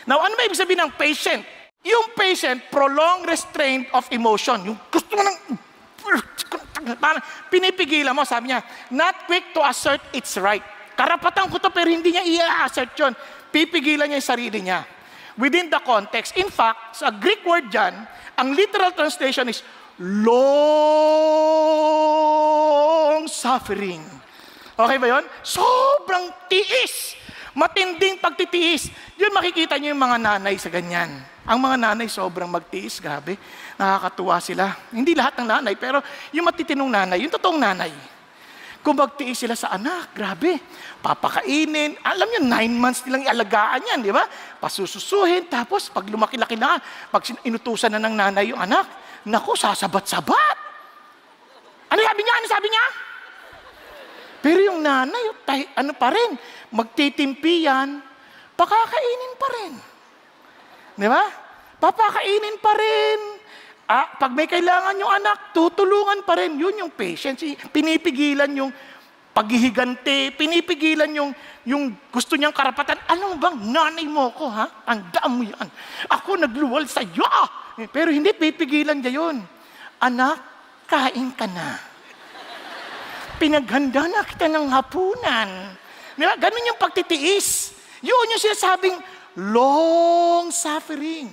Now, ano ba ibig sabihin ng patient? Yung patient, prolonged restraint of emotion. Yung gusto mo ng... Pinipigilan mo, sabi niya, not quick to assert it's right. Karapatan ko to, pero hindi niya i-assert yun. Pipigilan niya yung sarili niya. Within the context. In fact, sa Greek word dyan, ang literal translation is long suffering. Okay ba yun? Sobrang tiis. Matinding pagtitiis. Yun makikita niyo yung mga nanay sa ganyan. Ang mga nanay sobrang magtiis, grabe. Nakakatuwa sila. Hindi lahat ng nanay, pero yung matitinong nanay, yung totoong nanay. Kung magtiis sila sa anak, grabe. Papakainin. Alam niyo, 9 months nilang ialagaan yan, di ba? Pasususuhin, tapos pag lumaki-laki na, pag inutusan na ng nanay yung anak, naku, sasabat-sabat. Ano sabi niya? Ano sabi niya? Pero yung nanay, ano pa rin, magtitimpi yan, pakakainin pa rin. Di ba? Papakainin pa rin. Pag may kailangan yung anak, tutulungan pa rin. Yun yung patience. Pinipigilan yung paghihiganti, pinipigilan yung gusto niyang karapatan. Ano bang nanay mo ko, ha? Tandaan mo yan. Ako nagluwal sa iyo. Pero hindi pipigilan niya yun. Anak, kain ka na. Pinaghanda na kita ng hapunan. Diba? Ganun yung pagtitiis. Yun yung sinasabing long suffering.